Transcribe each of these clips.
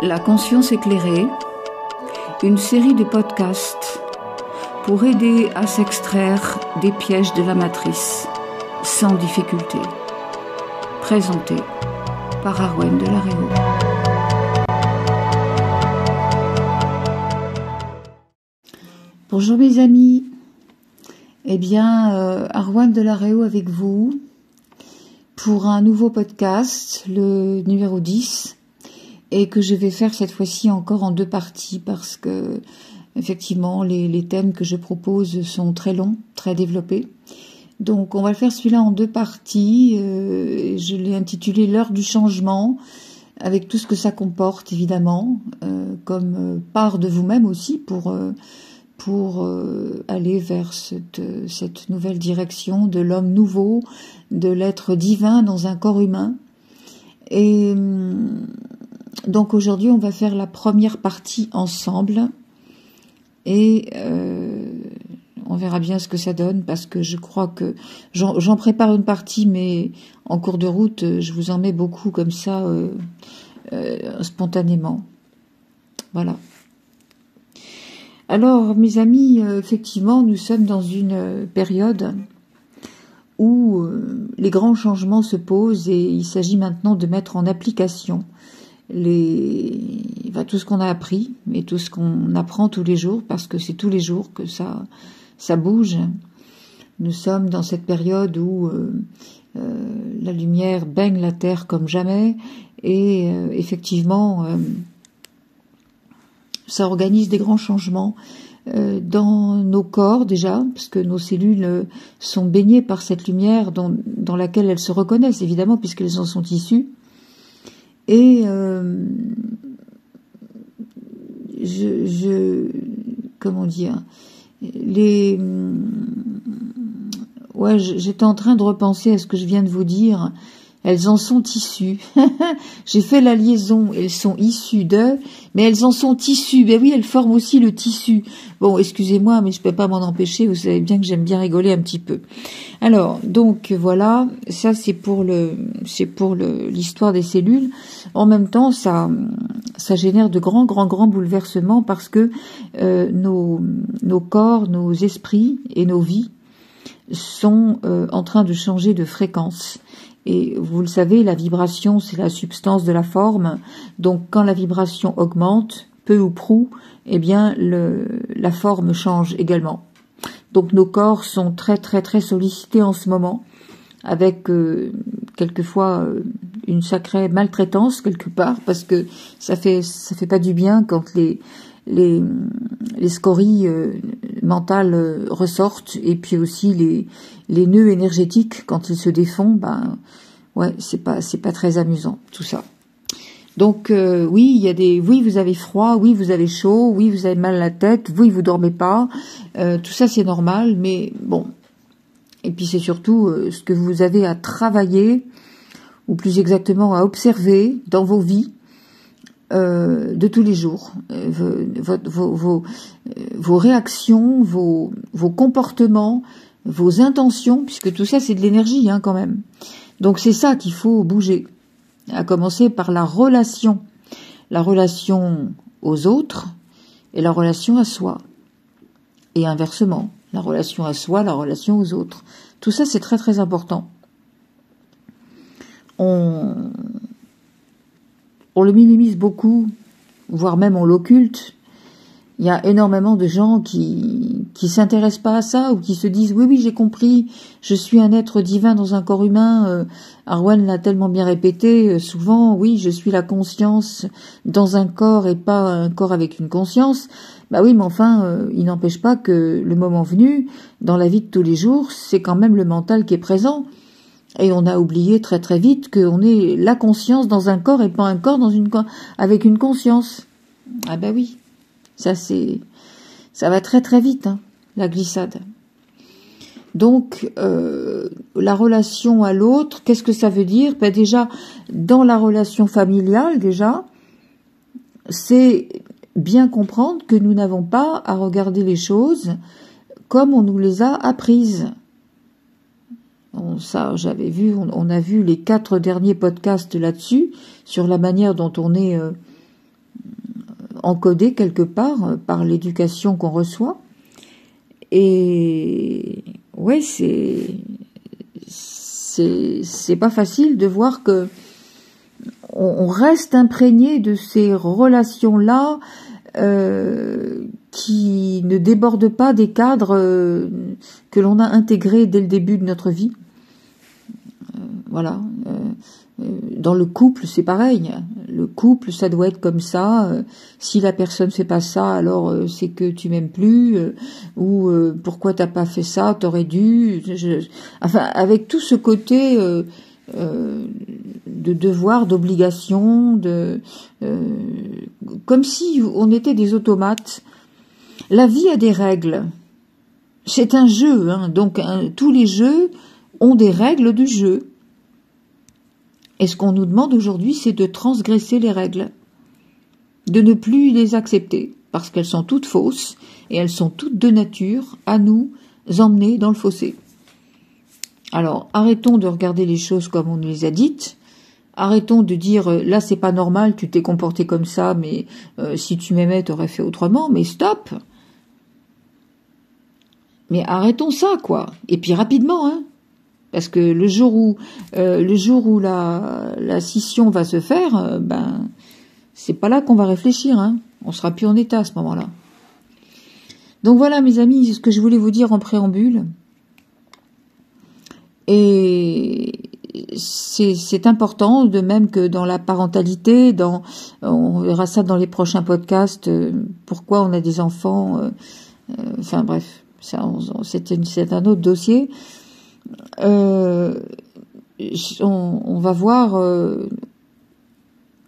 La conscience éclairée, une série de podcasts pour aider à s'extraire des pièges de la matrice sans difficulté. Présenté par Arwen de la Réau. Bonjour mes amis, Arwen de la Réau avec vous pour un nouveau podcast, le numéro 10, et que je vais faire cette fois-ci encore en 2 parties parce que effectivement les thèmes que je propose sont très longs, très développés. Donc on va le faire celui-là en 2 parties. Je l'ai intitulé l'heure du changement, avec tout ce que ça comporte évidemment, comme part de vous-même aussi pour aller vers cette nouvelle direction de l'homme nouveau, de l'être divin dans un corps humain. Et donc aujourd'hui on va faire la première partie ensemble et on verra bien ce que ça donne parce que je crois que j'en prépare une partie, mais en cours de route je vous en mets beaucoup comme ça spontanément. Voilà. Alors mes amis, effectivement nous sommes dans une période où les grands changements se posent et il s'agit maintenant de mettre en application tout ce qu'on a appris et tout ce qu'on apprend tous les jours, parce que c'est tous les jours que ça bouge. Nous sommes dans cette période où la lumière baigne la terre comme jamais et effectivement ça organise des grands changements dans nos corps déjà, parce que nos cellules sont baignées par cette lumière dans laquelle elles se reconnaissent évidemment puisqu'elles en sont issues. Et comment dire, j'étais en train de repenser à ce que je viens de vous dire. Elles en sont issues. J'ai fait la liaison. Elles sont issues de, mais elles en sont issues. Ben oui, elles forment aussi le tissu. Bon, excusez-moi, mais je peux pas m'en empêcher. Vous savez bien que j'aime bien rigoler un petit peu. Alors, donc voilà, ça c'est pour l'histoire des cellules. En même temps, ça génère de grands bouleversements parce que nos corps, nos esprits et nos vies sont en train de changer de fréquence. Et vous le savez, la vibration, c'est la substance de la forme. Donc, quand la vibration augmente, peu ou prou, eh bien, la forme change également. Donc, nos corps sont très sollicités en ce moment, avec quelquefois une sacrée maltraitance quelque part, parce que ça fait pas du bien quand les scories mentales ressortent, et puis aussi les nœuds énergétiques quand ils se défont, c'est pas très amusant tout ça. Donc oui vous avez froid, oui vous avez chaud, oui vous avez mal à la tête, oui vous dormez pas, tout ça c'est normal, mais bon. Et puis c'est surtout ce que vous avez à travailler, ou plus exactement à observer dans vos vies de tous les jours, vos réactions, vos comportements, vos intentions, puisque tout ça c'est de l'énergie quand même. Donc c'est ça qu'il faut bouger, à commencer par la relation aux autres et la relation à soi, et inversement, la relation à soi, la relation aux autres. Tout ça c'est très important. On le minimise beaucoup, voire même on l'occulte. Il y a énormément de gens qui s'intéressent pas à ça, ou qui se disent oui j'ai compris, je suis un être divin dans un corps humain. Arwen l'a tellement bien répété souvent, oui je suis la conscience dans un corps et pas un corps avec une conscience. Bah oui, mais enfin il n'empêche pas que le moment venu, dans la vie de tous les jours, c'est quand même le mental qui est présent. Et on a oublié très vite qu'on est la conscience dans un corps et pas un corps avec une conscience. Ah ben oui, ça va très vite, la glissade. Donc la relation à l'autre, qu'est-ce que ça veut dire? Ben déjà, dans la relation familiale, c'est bien comprendre que nous n'avons pas à regarder les choses comme on nous les a apprises. Ça, j'avais vu, on a vu les 4 derniers podcasts là-dessus, sur la manière dont on est encodé quelque part par l'éducation qu'on reçoit. Et ouais, c'est pas facile de voir que on reste imprégné de ces relations-là qui ne débordent pas des cadres que l'on a intégrés dès le début de notre vie. Voilà. Dans le couple, c'est pareil. Le couple, ça doit être comme ça. Si la personne fait pas ça, alors c'est que tu m'aimes plus. Ou pourquoi t'as pas fait ça, t'aurais dû. Enfin, avec tout ce côté de devoir, d'obligation, comme si on était des automates. La vie a des règles. C'est un jeu, hein, donc tous les jeux ont des règles du jeu. Et ce qu'on nous demande aujourd'hui, c'est de transgresser les règles, de ne plus les accepter, parce qu'elles sont toutes fausses, et elles sont toutes de nature à nous emmener dans le fossé. Alors, arrêtons de regarder les choses comme on nous les a dites, arrêtons de dire, là c'est pas normal, tu t'es comporté comme ça, mais si tu m'aimais, t'aurais fait autrement, mais stop. Mais arrêtons ça, quoi. Et puis rapidement, hein. Parce que le jour où la scission va se faire, c'est pas là qu'on va réfléchir, hein. On sera plus en état à ce moment-là. Donc voilà, mes amis, c'est ce que je voulais vous dire en préambule. Et c'est important, de même que dans la parentalité, on verra ça dans les prochains podcasts, pourquoi on a des enfants, enfin bref, ça, c'est un autre dossier. On va voir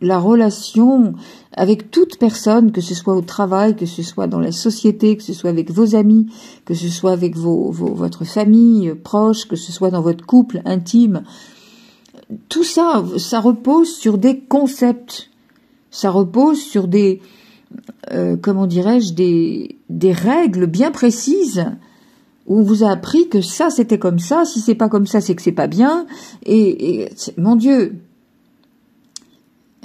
la relation avec toute personne, que ce soit au travail, que ce soit dans la société, que ce soit avec vos amis, que ce soit avec votre famille proche, que ce soit dans votre couple intime. Tout ça, ça repose sur des concepts. Ça repose sur des, comment dirais-je, des règles bien précises où on vous a appris que ça c'était comme ça, si c'est pas comme ça c'est que c'est pas bien, et mon Dieu,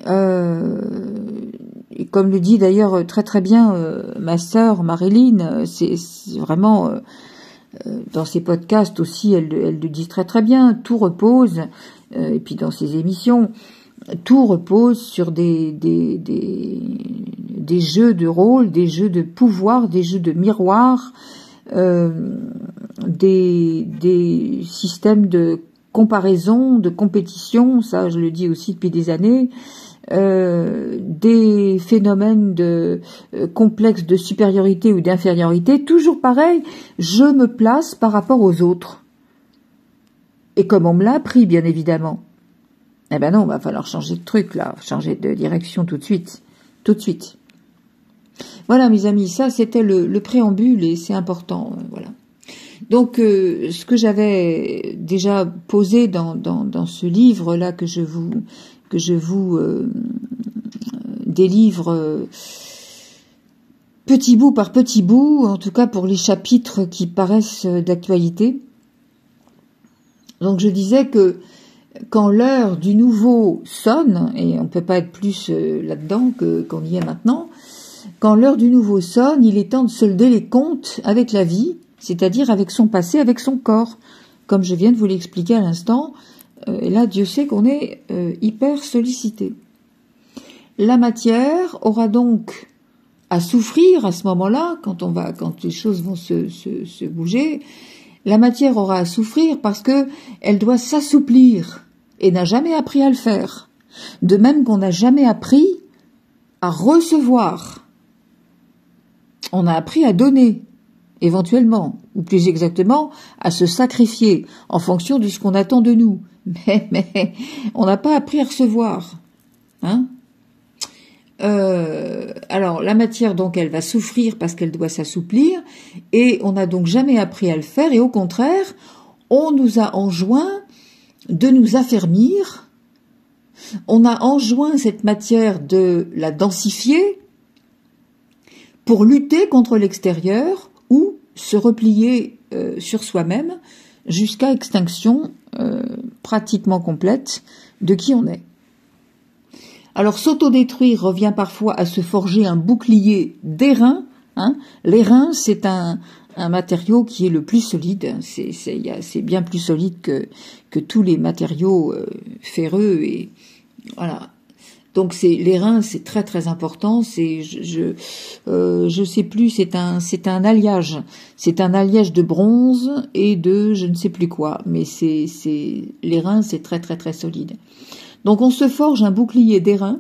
et comme le dit d'ailleurs très très bien ma sœur Marilyn, c'est vraiment dans ses podcasts aussi, elle le dit très très bien, tout repose, et puis dans ses émissions, tout repose sur des jeux de rôle, des jeux de pouvoir, des jeux de miroir, des systèmes de comparaison, de compétition, ça je le dis aussi depuis des années, des phénomènes de complexes de supériorité ou d'infériorité, toujours pareil, je me place par rapport aux autres. Et comme on me l'a appris, bien évidemment. Eh ben non, va falloir changer de truc là, changer de direction tout de suite. Tout de suite. Voilà mes amis, ça c'était le préambule et c'est important, voilà. Donc ce que j'avais déjà posé dans ce livre là que je vous délivre petit bout par petit bout, en tout cas pour les chapitres qui paraissent d'actualité. Donc je disais que quand l'heure du nouveau sonne, et on ne peut pas être plus là-dedans qu'on y est maintenant, quand l'heure du nouveau sonne, il est temps de solder les comptes avec la vie, c'est-à-dire avec son passé, avec son corps. Comme je viens de vous l'expliquer à l'instant, et là Dieu sait qu'on est hyper sollicité. La matière aura donc à souffrir à ce moment-là, quand les choses vont se bouger, la matière aura à souffrir parce que elle doit s'assouplir et n'a jamais appris à le faire. De même qu'on n'a jamais appris à recevoir. On a appris à donner, éventuellement, ou plus exactement, à se sacrifier en fonction de ce qu'on attend de nous. Mais on n'a pas appris à recevoir. Hein? Alors, la matière, donc, elle va souffrir parce qu'elle doit s'assouplir, et on n'a donc jamais appris à le faire, et au contraire, on nous a enjoint de nous affermir, on a enjoint cette matière de la densifier pour lutter contre l'extérieur ou se replier sur soi-même jusqu'à extinction pratiquement complète de qui on est. Alors s'autodétruire revient parfois à se forger un bouclier d'airain. Les reins, c'est un matériau qui est le plus solide. C'est bien plus solide que tous les matériaux ferreux et voilà. Donc les reins, c'est très très important. Je sais plus. C'est un alliage. C'est un alliage de bronze et de je ne sais plus quoi. Mais les reins, c'est très très très solide. Donc on se forge un bouclier d'airain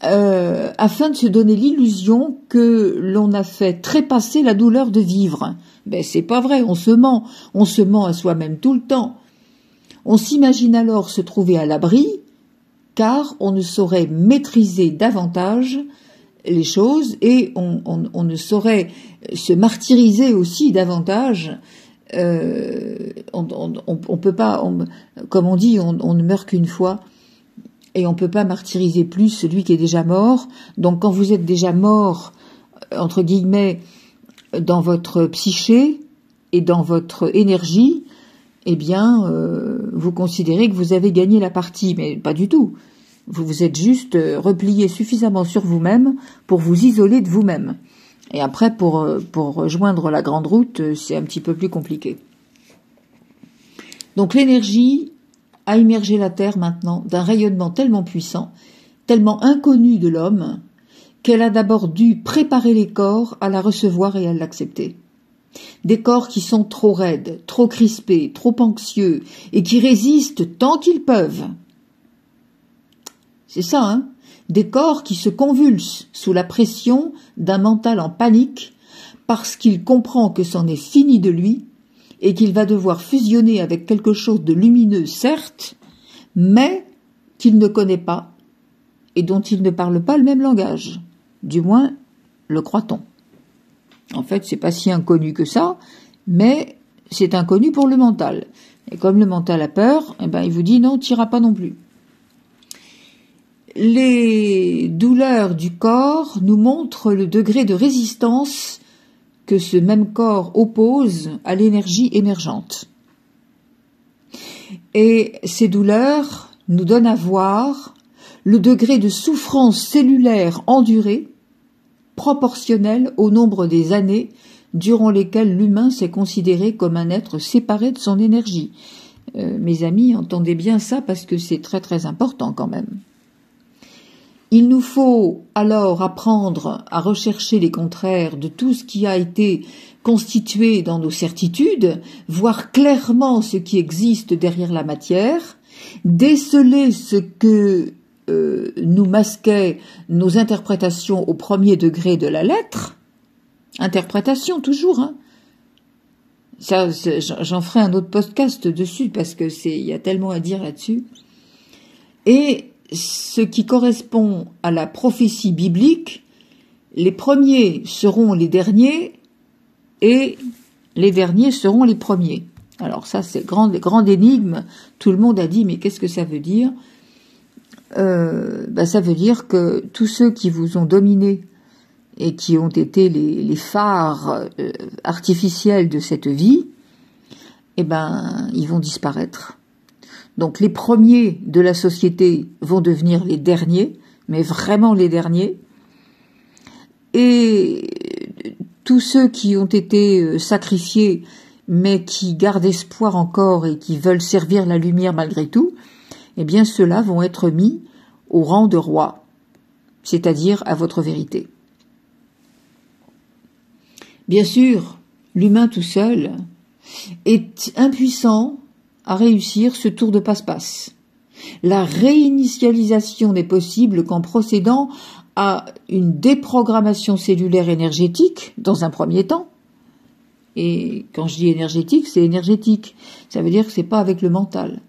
afin de se donner l'illusion que l'on a fait trépasser la douleur de vivre. Ben c'est pas vrai. On se ment à soi-même tout le temps. On s'imagine alors se trouver à l'abri, car on ne saurait maîtriser davantage les choses et on ne saurait se martyriser aussi davantage. On peut pas, comme on dit, on ne meurt qu'une fois et on peut pas martyriser plus celui qui est déjà mort. Donc quand vous êtes déjà mort, entre guillemets, dans votre psyché et dans votre énergie, eh bien, vous considérez que vous avez gagné la partie, mais pas du tout. Vous vous êtes juste replié suffisamment sur vous-même pour vous isoler de vous-même. Et après, pour rejoindre la grande route, c'est un petit peu plus compliqué. Donc l'énergie a immergé la Terre maintenant d'un rayonnement tellement puissant, tellement inconnu de l'homme, qu'elle a d'abord dû préparer les corps à la recevoir et à l'accepter. Des corps qui sont trop raides, trop crispés, trop anxieux, et qui résistent tant qu'ils peuvent. C'est ça, hein ? Des corps qui se convulsent sous la pression d'un mental en panique, parce qu'il comprend que c'en est fini de lui, et qu'il va devoir fusionner avec quelque chose de lumineux, certes, mais qu'il ne connaît pas, et dont il ne parle pas le même langage. Du moins, le croit-on. En fait, c'est pas si inconnu que ça, mais c'est inconnu pour le mental. Et comme le mental a peur, eh ben, il vous dit non, t'iras pas non plus. Les douleurs du corps nous montrent le degré de résistance que ce même corps oppose à l'énergie émergente. Et ces douleurs nous donnent à voir le degré de souffrance cellulaire endurée proportionnel au nombre des années durant lesquelles l'humain s'est considéré comme un être séparé de son énergie. Mes amis, entendez bien ça parce que c'est très très important quand même. Il nous faut alors apprendre à rechercher les contraires de tout ce qui a été constitué dans nos certitudes, voir clairement ce qui existe derrière la matière, déceler ce que nous masquaient nos interprétations au premier degré de la lettre, interprétation toujours, hein. Ça, j'en ferai un autre podcast dessus parce que il y a tellement à dire là-dessus. Et ce qui correspond à la prophétie biblique, les premiers seront les derniers et les derniers seront les premiers. Alors ça, c'est grande énigme. Tout le monde a dit, mais qu'est-ce que ça veut dire ? Ça veut dire que tous ceux qui vous ont dominé et qui ont été les phares artificiels de cette vie, eh ben, ils vont disparaître. Donc les premiers de la société vont devenir les derniers, mais vraiment les derniers. Et tous ceux qui ont été sacrifiés, mais qui gardent espoir encore et qui veulent servir la lumière malgré tout, eh bien ceux-là vont être mis au rang de rois, c'est-à-dire à votre vérité. Bien sûr, l'humain tout seul est impuissant à réussir ce tour de passe-passe. La réinitialisation n'est possible qu'en procédant à une déprogrammation cellulaire énergétique, dans un premier temps. Et quand je dis énergétique, c'est énergétique. Ça veut dire que c'est pas avec le mental.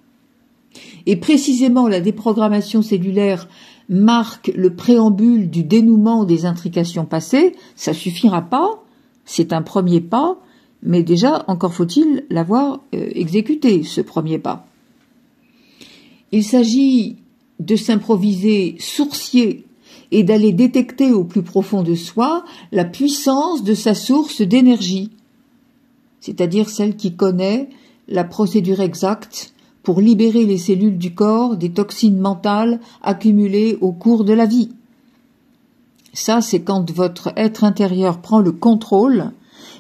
Et précisément, la déprogrammation cellulaire marque le préambule du dénouement des intrications passées. Ça suffira pas. C'est un premier pas. Mais déjà, encore faut-il l'avoir exécuté, ce premier pas. Il s'agit de s'improviser sourcier et d'aller détecter au plus profond de soi la puissance de sa source d'énergie. c'est-à-dire celle qui connaît la procédure exacte pour libérer les cellules du corps des toxines mentales accumulées au cours de la vie. Ça, c'est quand votre être intérieur prend le contrôle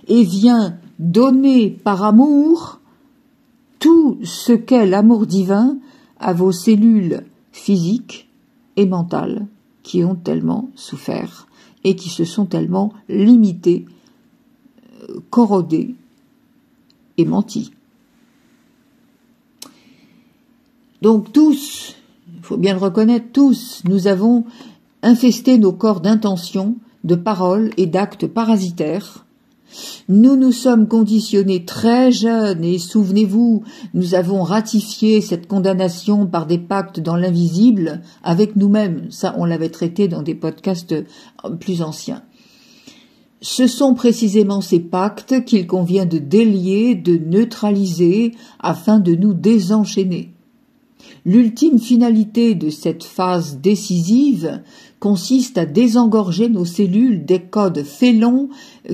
et vient donner par amour tout ce qu'est l'amour divin à vos cellules physiques et mentales qui ont tellement souffert et qui se sont tellement limitées, corrodées et menties. Donc tous, il faut bien le reconnaître, tous, nous avons infesté nos corps d'intentions, de paroles et d'actes parasitaires. Nous nous sommes conditionnés très jeunes et souvenez-vous, nous avons ratifié cette condamnation par des pactes dans l'invisible avec nous-mêmes. Ça, on l'avait traité dans des podcasts plus anciens. Ce sont précisément ces pactes qu'il convient de délier, de neutraliser afin de nous désenchaîner. L'ultime finalité de cette phase décisive consiste à désengorger nos cellules des codes félons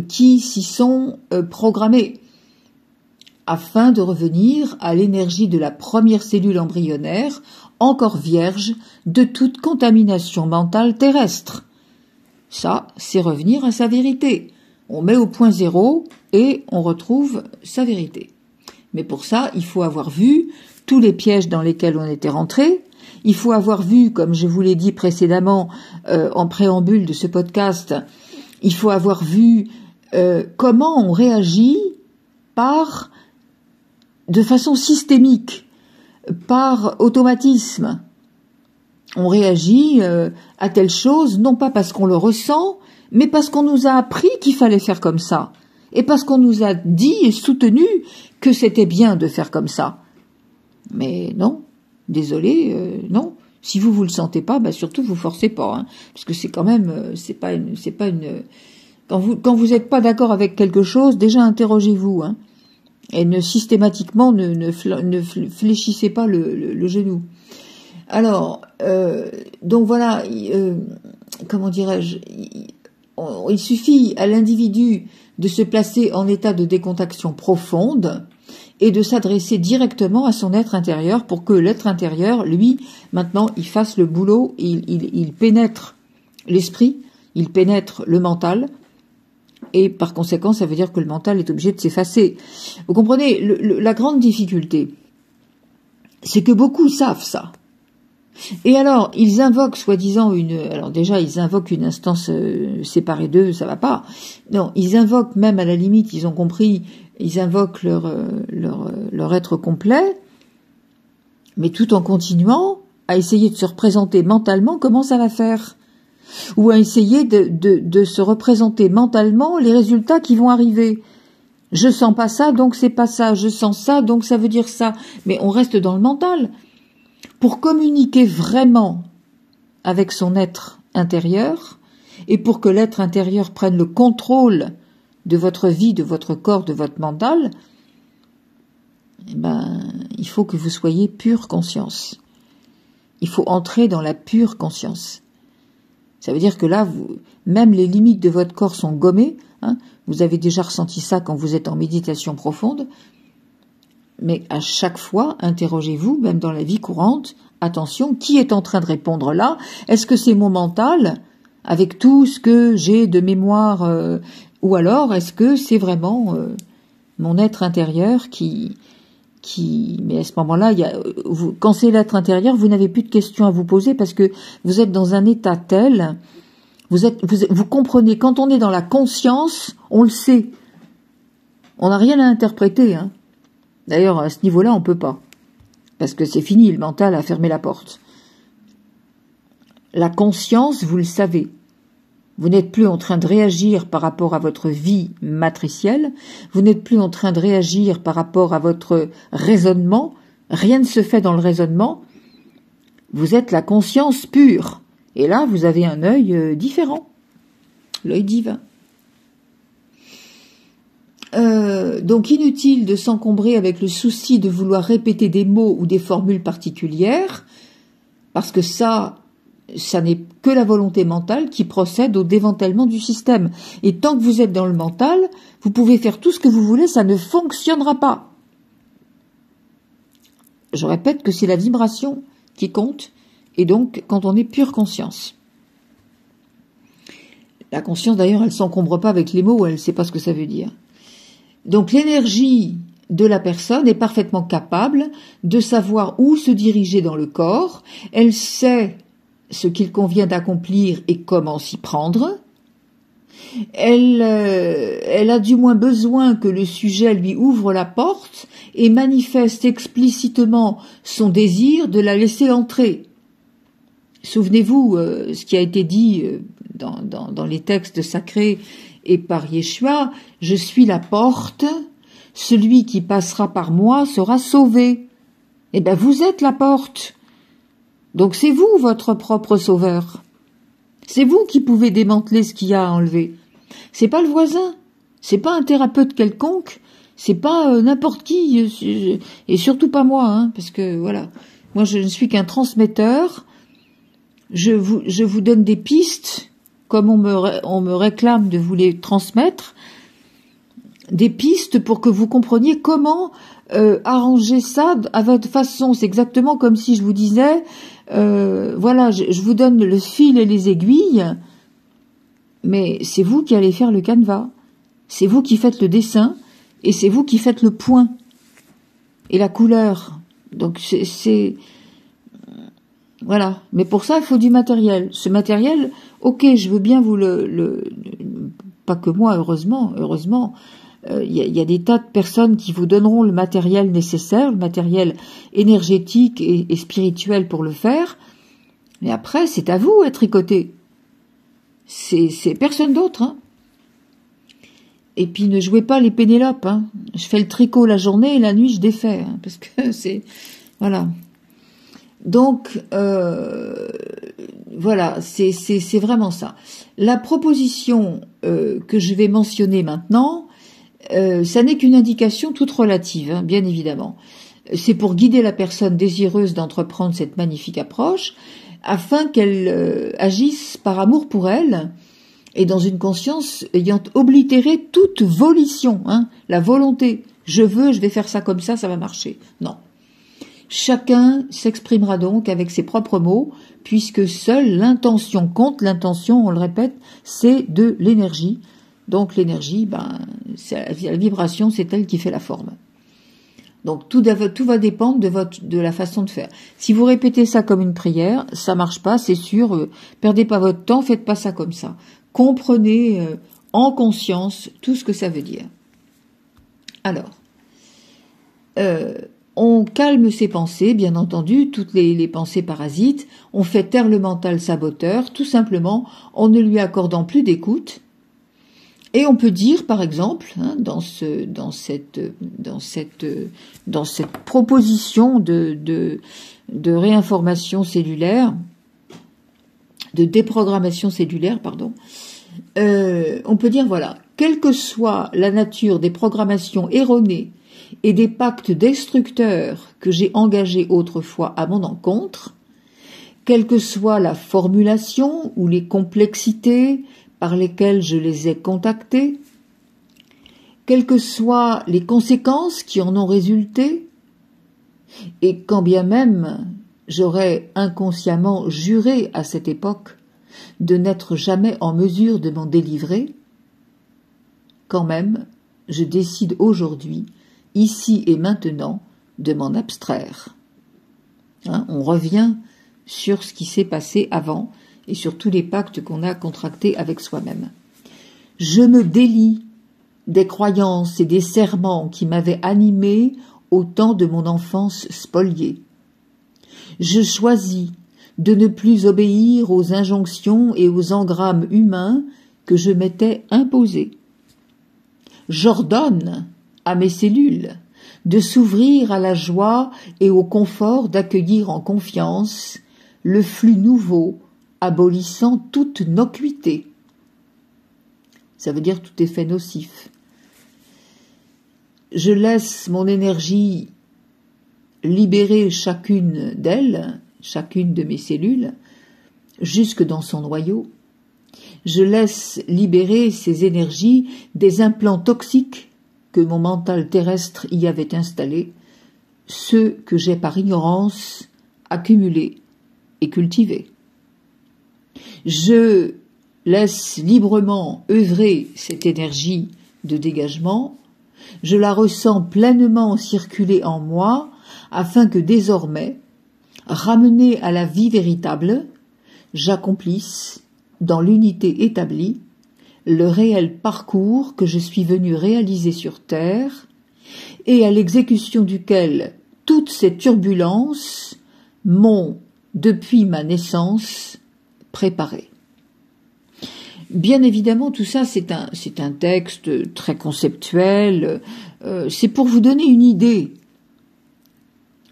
qui s'y sont programmés, afin de revenir à l'énergie de la première cellule embryonnaire, encore vierge de toute contamination mentale terrestre. Ça, c'est revenir à sa vérité. On met au point zéro et on retrouve sa vérité. Mais pour ça, il faut avoir vu tous les pièges dans lesquels on était rentré. Il faut avoir vu, comme je vous l'ai dit précédemment en préambule de ce podcast, il faut avoir vu comment on réagit de façon systémique, par automatisme. On réagit à telle chose, non pas parce qu'on le ressent, mais parce qu'on nous a appris qu'il fallait faire comme ça, et parce qu'on nous a dit et soutenu que c'était bien de faire comme ça. Mais non, désolé, non. Si vous le sentez pas, surtout vous forcez pas, hein, parce que c'est quand même, c'est pas une. Quand vous êtes pas d'accord avec quelque chose, déjà interrogez-vous, hein, et systématiquement ne fléchissez pas le genou. Alors, donc voilà, comment dirais-je, il suffit à l'individu de se placer en état de décontraction profonde et de s'adresser directement à son être intérieur pour que l'être intérieur, lui, maintenant, il fasse le boulot, il pénètre l'esprit, il pénètre le mental, et par conséquent, ça veut dire que le mental est obligé de s'effacer. Vous comprenez, la grande difficulté, c'est que beaucoup savent ça. Et alors, ils invoquent soi-disant ils invoquent une instance séparée d'eux, ça va pas. Non, ils invoquent même à la limite, ils ont compris, ils invoquent leur être complet, mais tout en continuant à essayer de se représenter mentalement comment ça va faire. Ou à essayer de se représenter mentalement les résultats qui vont arriver. Je sens pas ça, donc c'est pas ça. Je sens ça, donc ça veut dire ça. Mais on reste dans le mental. Pour communiquer vraiment avec son être intérieur, et pour que l'être intérieur prenne le contrôle de votre vie, de votre corps, de votre mental, il faut que vous soyez pure conscience. Il faut entrer dans la pure conscience. Ça veut dire que là, même les limites de votre corps sont gommées. Hein, vous avez déjà ressenti ça quand vous êtes en méditation profonde. Mais à chaque fois, interrogez-vous, même dans la vie courante, attention, qui est en train de répondre là? Est-ce que c'est mon mental, avec tout ce que j'ai de mémoire, ou alors est-ce que c'est vraiment mon être intérieur qui... Mais à ce moment-là, quand c'est l'être intérieur, vous n'avez plus de questions à vous poser parce que vous êtes dans un état tel, vous comprenez, quand on est dans la conscience, on le sait. On n'a rien à interpréter, hein. D'ailleurs, à ce niveau-là, on peut pas. Parce que c'est fini, le mental a fermé la porte. La conscience, vous le savez. Vous n'êtes plus en train de réagir par rapport à votre vie matricielle. Vous n'êtes plus en train de réagir par rapport à votre raisonnement. Rien ne se fait dans le raisonnement. Vous êtes la conscience pure. Et là, vous avez un œil différent. L'œil divin. Donc inutile de s'encombrer avec le souci de vouloir répéter des mots ou des formules particulières, parce que ça, ça n'est que la volonté mentale qui procède au démantèlement du système. Et tant que vous êtes dans le mental, vous pouvez faire tout ce que vous voulez, ça ne fonctionnera pas. Je répète que c'est la vibration qui compte, et donc quand on est pure conscience. La conscience d'ailleurs, elle s'encombre pas avec les mots, elle ne sait pas ce que ça veut dire. Donc l'énergie de la personne est parfaitement capable de savoir où se diriger dans le corps, elle sait ce qu'il convient d'accomplir et comment s'y prendre. Elle a du moins besoin que le sujet lui ouvre la porte et manifeste explicitement son désir de la laisser entrer. Souvenez-vous ce qui a été dit dans les textes sacrés et par Yeshua, « Je suis la porte, celui qui passera par moi sera sauvé. » Eh bien, vous êtes la porte. Donc c'est vous votre propre sauveur. C'est vous qui pouvez démanteler ce qu'il y a à enlever. C'est pas le voisin, c'est pas un thérapeute quelconque, c'est pas n'importe qui, et surtout pas moi, hein, parce que voilà, moi je ne suis qu'un transmetteur. Je vous donne des pistes, comme on me réclame de vous les transmettre, des pistes pour que vous compreniez comment arranger ça à votre façon. C'est exactement comme si je vous disais, voilà, je vous donne le fil et les aiguilles, mais c'est vous qui allez faire le canevas, c'est vous qui faites le dessin, et c'est vous qui faites le point, et la couleur. Donc c'est voilà. Mais pour ça, il faut du matériel. Ce matériel, ok, je veux bien vous pas que moi, heureusement, y a des tas de personnes qui vous donneront le matériel nécessaire, le matériel énergétique et spirituel pour le faire. Mais après, c'est à vous à tricoter. C'est personne d'autre, hein. Et puis ne jouez pas les Pénélopes, hein. Je fais le tricot la journée et la nuit je défais, hein, parce que c'est voilà. Donc voilà, c'est vraiment ça. La proposition que je vais mentionner maintenant, ça n'est qu'une indication toute relative, hein, bien évidemment. C'est pour guider la personne désireuse d'entreprendre cette magnifique approche, afin qu'elle agisse par amour pour elle, et dans une conscience ayant oblitéré toute volition, hein, la volonté. Je vais faire ça comme ça va marcher. Non. Chacun s'exprimera donc avec ses propres mots, puisque seule l'intention compte. L'intention, on le répète, c'est de l'énergie. Donc l'énergie, la vibration, c'est elle qui fait la forme. Donc tout va dépendre de la façon de faire. Si vous répétez ça comme une prière, ça marche pas, c'est sûr. Perdez pas votre temps, faites pas ça comme ça. Comprenez en conscience tout ce que ça veut dire. Alors, on calme ses pensées, bien entendu, toutes les pensées parasites. On fait taire le mental saboteur, tout simplement en ne lui accordant plus d'écoute. Et on peut dire, par exemple, hein, dans cette proposition de réinformation cellulaire, de déprogrammation cellulaire, pardon, on peut dire, voilà, quelle que soit la nature des programmations erronées et des pactes destructeurs que j'ai engagés autrefois à mon encontre, quelle que soit la formulation ou les complexités par lesquelles je les ai contactés, quelles que soient les conséquences qui en ont résulté, et quand bien même j'aurais inconsciemment juré à cette époque de n'être jamais en mesure de m'en délivrer, quand même, je décide aujourd'hui, ici et maintenant, de m'en abstraire. Hein, on revient sur ce qui s'est passé avant et sur tous les pactes qu'on a contractés avec soi-même. Je me délie des croyances et des serments qui m'avaient animé au temps de mon enfance spoliée. Je choisis de ne plus obéir aux injonctions et aux engrammes humains que je m'étais imposés. J'ordonne à mes cellules de s'ouvrir à la joie et au confort d'accueillir en confiance le flux nouveau abolissant toute nocuité. Ça veut dire tout effet nocif. Je laisse mon énergie libérer chacune d'elles, chacune de mes cellules. jusque dans son noyau. Je laisse libérer ces énergies des implants toxiques que mon mental terrestre y avait installés, ceux que j'ai par ignorance accumulés et cultivés. Je laisse librement œuvrer cette énergie de dégagement, je la ressens pleinement circuler en moi afin que désormais, ramenée à la vie véritable, j'accomplisse, dans l'unité établie, le réel parcours que je suis venu réaliser sur Terre et à l'exécution duquel toutes ces turbulences m'ont, depuis ma naissance, préparé. Bien évidemment, tout ça, c'est un texte très conceptuel, c'est pour vous donner une idée.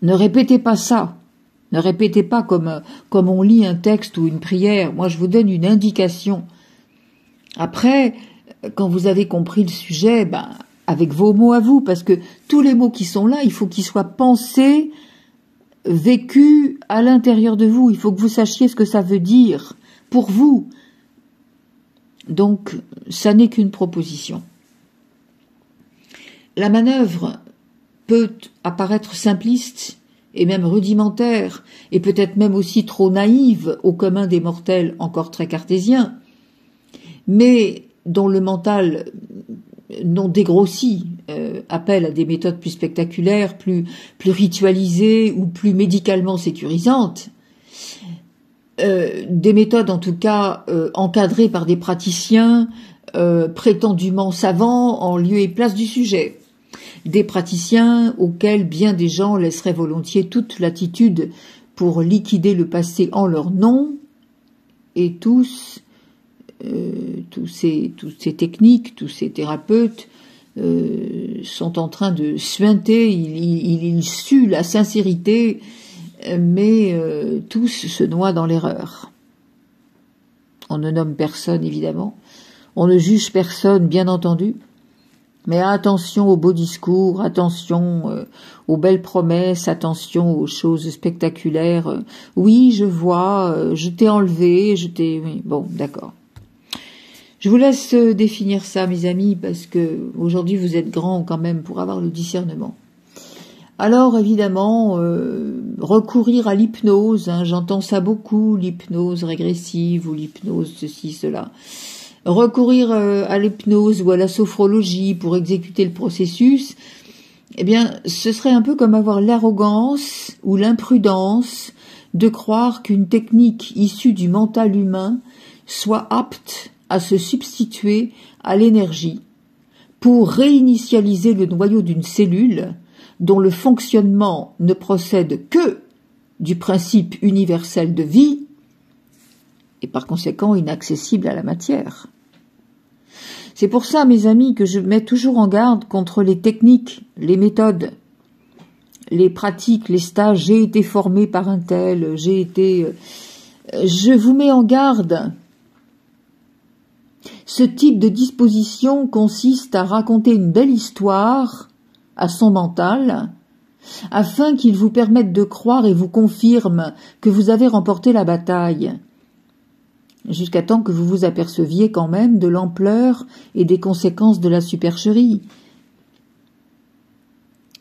Ne répétez pas ça. Ne répétez pas comme on lit un texte ou une prière. Moi, je vous donne une indication. Après, quand vous avez compris le sujet, avec vos mots à vous, parce que tous les mots qui sont là, il faut qu'ils soient pensés, vécus à l'intérieur de vous. Il faut que vous sachiez ce que ça veut dire pour vous. Donc, ça n'est qu'une proposition. La manœuvre peut apparaître simpliste et même rudimentaire, et peut-être même aussi trop naïve au commun des mortels encore très cartésiens, mais dont le mental non dégrossi appelle à des méthodes plus spectaculaires, plus ritualisées ou plus médicalement sécurisantes, des méthodes en tout cas encadrées par des praticiens prétendument savants en lieu et place du sujet. Des praticiens auxquels bien des gens laisseraient volontiers toute latitude pour liquider le passé en leur nom, et tous ces techniques, tous ces thérapeutes sont en train de suinter, ils suent la sincérité, mais tous se noient dans l'erreur. On ne nomme personne, évidemment, on ne juge personne, bien entendu, mais attention aux beaux discours, attention aux belles promesses, attention aux choses spectaculaires. Oui, je vois, je t'ai enlevé, oui, bon, d'accord. Je vous laisse définir ça, mes amis, parce que aujourd'hui vous êtes grands quand même pour avoir le discernement. Alors, évidemment, recourir à l'hypnose, j'entends ça beaucoup, l'hypnose régressive ou l'hypnose ceci, cela. Recourir à l'hypnose ou à la sophrologie pour exécuter le processus, eh bien, ce serait un peu comme avoir l'arrogance ou l'imprudence de croire qu'une technique issue du mental humain soit apte à se substituer à l'énergie pour réinitialiser le noyau d'une cellule dont le fonctionnement ne procède que du principe universel de vie et par conséquent inaccessible à la matière. C'est pour ça, mes amis, que je mets toujours en garde contre les techniques, les méthodes, les pratiques, les stages. J'ai été formé par un tel, je vous mets en garde. Ce type de disposition consiste à raconter une belle histoire à son mental, afin qu'il vous permette de croire et vous confirme que vous avez remporté la bataille, jusqu'à temps que vous vous aperceviez quand même de l'ampleur et des conséquences de la supercherie.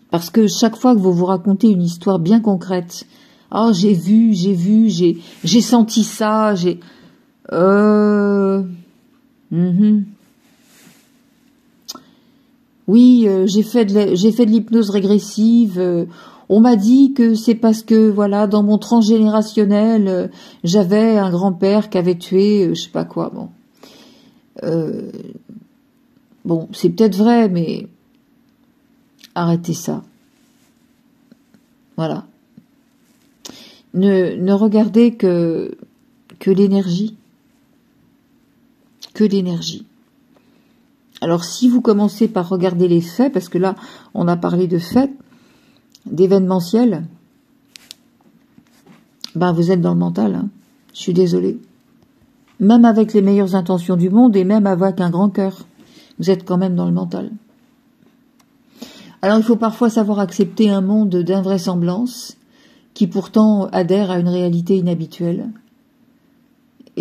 Parce que chaque fois que vous vous racontez une histoire bien concrète, « Oh, j'ai vu, j'ai senti ça, Oui, j'ai fait de l'hypnose régressive. On m'a dit que c'est parce que, voilà, dans mon transgénérationnel, j'avais un grand-père qui avait tué, je sais pas quoi. Bon, c'est peut-être vrai, mais arrêtez ça. Voilà. Ne regardez que l'énergie. Que l'énergie. Alors, si vous commencez par regarder les faits, parce que là, on a parlé de faits, d'événementiel, vous êtes dans le mental, je suis désolée. Même avec les meilleures intentions du monde et même avec un grand cœur, vous êtes quand même dans le mental. Alors, il faut parfois savoir accepter un monde d'invraisemblance qui pourtant adhère à une réalité inhabituelle.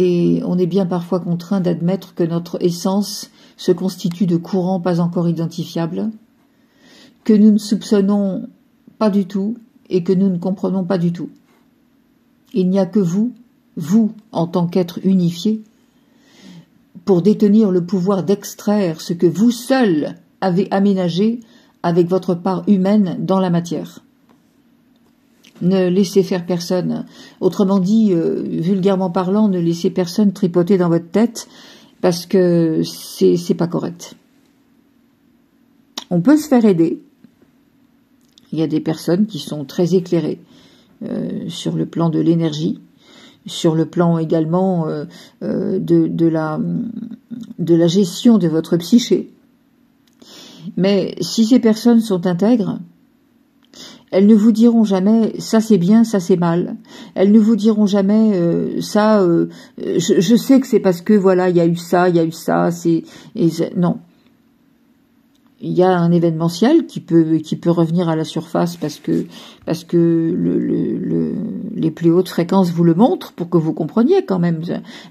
et on est bien parfois contraint d'admettre que notre essence se constitue de courants pas encore identifiables, que nous ne soupçonnons pas du tout et que nous ne comprenons pas du tout. Il n'y a que vous, en tant qu'être unifié, pour détenir le pouvoir d'extraire ce que vous seul avez aménagé avec votre part humaine dans la matière. Ne laissez faire personne. Autrement dit, vulgairement parlant, ne laissez personne tripoter dans votre tête parce que c'est pas correct. On peut se faire aider. Il y a des personnes qui sont très éclairées sur le plan de l'énergie, sur le plan également de la gestion de votre psyché. Mais si ces personnes sont intègres, elles ne vous diront jamais ça c'est bien, ça c'est mal. Elles ne vous diront jamais je sais que c'est parce que voilà il y a eu ça, non. Il y a un événementiel qui peut revenir à la surface parce que les plus hautes fréquences vous le montrent pour que vous compreniez quand même.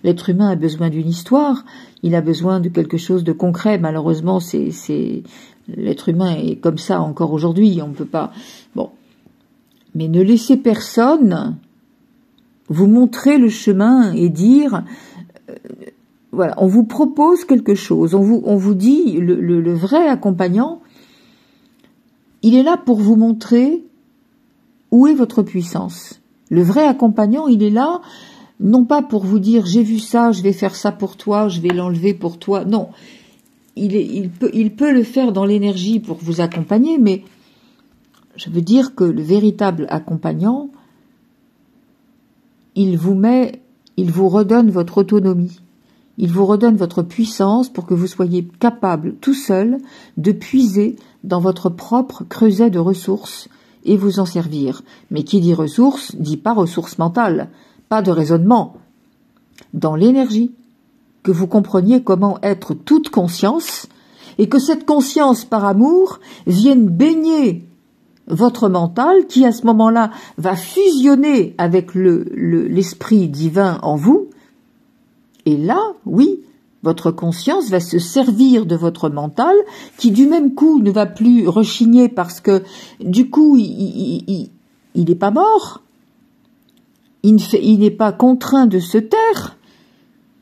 L'être humain a besoin d'une histoire, il a besoin de quelque chose de concret. Malheureusement, l'être humain est comme ça encore aujourd'hui. On ne peut pas. Bon, mais ne laissez personne vous montrer le chemin et dire. Voilà, on vous propose quelque chose, on vous dit, le vrai accompagnant, il est là pour vous montrer où est votre puissance. Le vrai accompagnant, il est là, non pas pour vous dire, j'ai vu ça, je vais faire ça pour toi, je vais l'enlever pour toi, non. Il peut le faire dans l'énergie pour vous accompagner, mais je veux dire que le véritable accompagnant, il vous redonne votre autonomie. Il vous redonne votre puissance pour que vous soyez capable, tout seul, de puiser dans votre propre creuset de ressources et vous en servir. Mais qui dit ressources, dit pas ressources mentales, pas de raisonnement. Dans l'énergie, que vous compreniez comment être toute conscience et que cette conscience par amour vienne baigner votre mental qui à ce moment-là va fusionner avec l'esprit divin en vous. Et là, oui, votre conscience va se servir de votre mental, qui du même coup ne va plus rechigner parce que du coup, il n'est pas mort, il n'est pas contraint de se taire.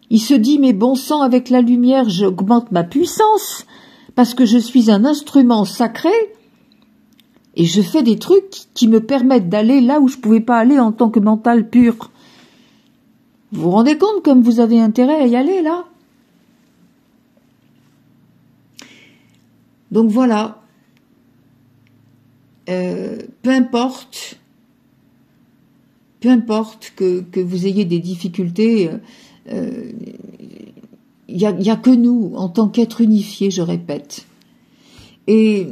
Il se dit, mais bon sang, avec la lumière, j'augmente ma puissance, parce que je suis un instrument sacré, et je fais des trucs qui me permettent d'aller là où je ne pouvais pas aller en tant que mental pur. Vous vous rendez compte comme vous avez intérêt à y aller, là? Donc voilà. Peu importe que vous ayez des difficultés, il y a que nous, en tant qu'être unifié, je répète. Et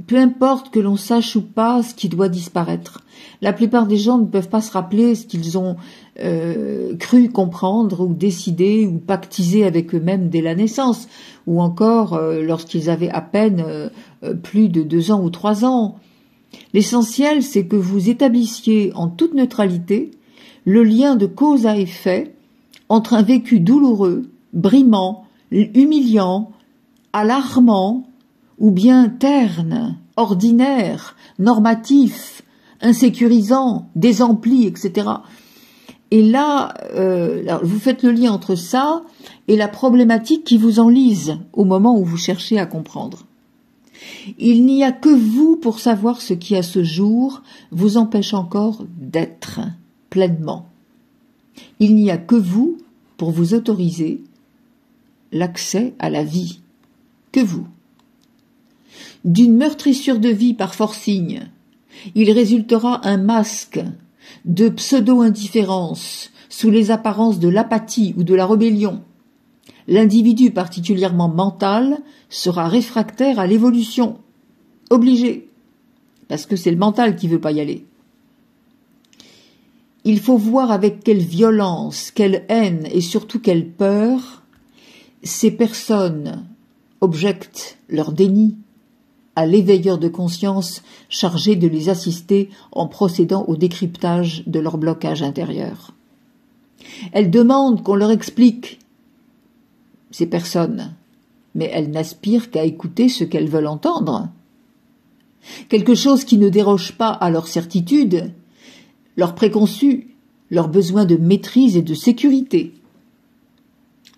peu importe que l'on sache ou pas ce qui doit disparaître. La plupart des gens ne peuvent pas se rappeler ce qu'ils ont cru comprendre ou décider ou pactiser avec eux-mêmes dès la naissance, ou encore lorsqu'ils avaient à peine plus de 2 ans ou 3 ans. L'essentiel, c'est que vous établissiez en toute neutralité le lien de cause à effet entre un vécu douloureux, brimant, humiliant, alarmant, ou bien terne, ordinaire, normatif, insécurisant, désempli, etc. Et là, vous faites le lien entre ça et la problématique qui vous enlise au moment où vous cherchez à comprendre. Il n'y a que vous pour savoir ce qui, à ce jour, vous empêche encore d'être pleinement. Il n'y a que vous pour vous autoriser l'accès à la vie. Que vous. D'une meurtrissure de vie par forcing, il résultera un masque de pseudo-indifférence sous les apparences de l'apathie ou de la rébellion. L'individu particulièrement mental sera réfractaire à l'évolution, obligé, parce que c'est le mental qui veut pas y aller. Il faut voir avec quelle violence, quelle haine et surtout quelle peur ces personnes objectent leur déni à l'éveilleur de conscience chargé de les assister en procédant au décryptage de leur blocage intérieur. Elles demandent qu'on leur explique, ces personnes, mais elles n'aspirent qu'à écouter ce qu'elles veulent entendre. Quelque chose qui ne déroge pas à leur certitude, leur préconçu, leur besoin de maîtrise et de sécurité,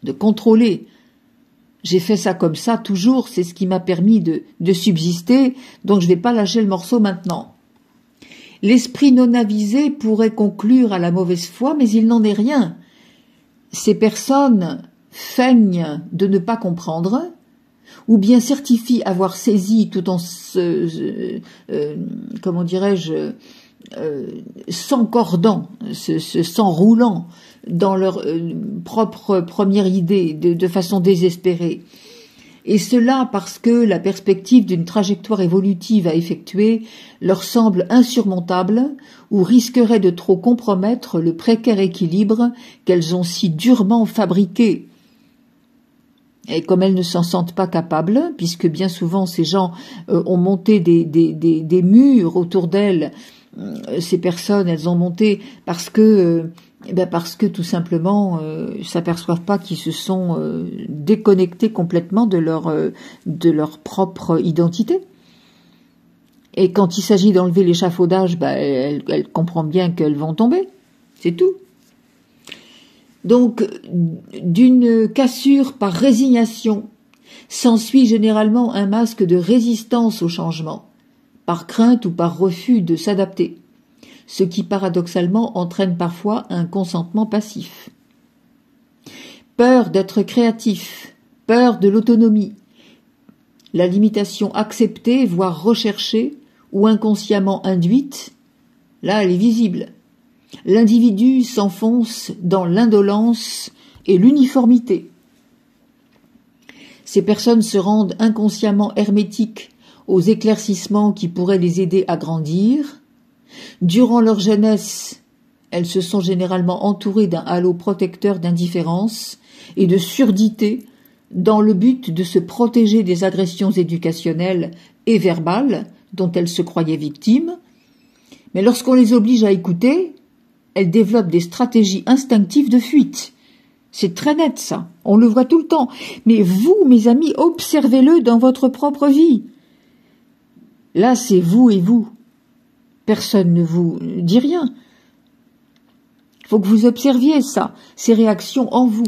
de contrôler. J'ai fait ça comme ça toujours, c'est ce qui m'a permis de subsister, donc je ne vais pas lâcher le morceau maintenant. L'esprit non avisé pourrait conclure à la mauvaise foi, mais il n'en est rien. Ces personnes feignent de ne pas comprendre, ou bien certifient avoir saisi tout en s'encordant, s'enroulant dans leur propre première idée de façon désespérée. Et cela parce que la perspective d'une trajectoire évolutive à effectuer leur semble insurmontable ou risquerait de trop compromettre le précaire équilibre qu'elles ont si durement fabriqué. Et comme elles ne s'en sentent pas capables, puisque bien souvent ces gens ont monté des murs autour d'elles, ces personnes, elles ont monté parce que tout simplement s'aperçoivent pas qu'ils se sont déconnectés complètement de leur propre identité. Et quand il s'agit d'enlever l'échafaudage, elles comprennent bien qu'elles vont tomber. C'est tout. Donc, d'une cassure par résignation, s'ensuit généralement un masque de résistance au changement, par crainte ou par refus de s'adapter, ce qui paradoxalement entraîne parfois un consentement passif. Peur d'être créatif, peur de l'autonomie, la limitation acceptée, voire recherchée, ou inconsciemment induite, là elle est visible. L'individu s'enfonce dans l'indolence et l'uniformité. Ces personnes se rendent inconsciemment hermétiques aux éclaircissements qui pourraient les aider à grandir. Durant leur jeunesse, elles se sont généralement entourées d'un halo protecteur d'indifférence et de surdité dans le but de se protéger des agressions éducationnelles et verbales dont elles se croyaient victimes. Mais lorsqu'on les oblige à écouter, elles développent des stratégies instinctives de fuite. C'est très net, ça. On le voit tout le temps. Mais vous, mes amis, observez-le dans votre propre vie. Là, c'est vous et vous. Personne ne vous dit rien. Il faut que vous observiez ça, ces réactions en vous.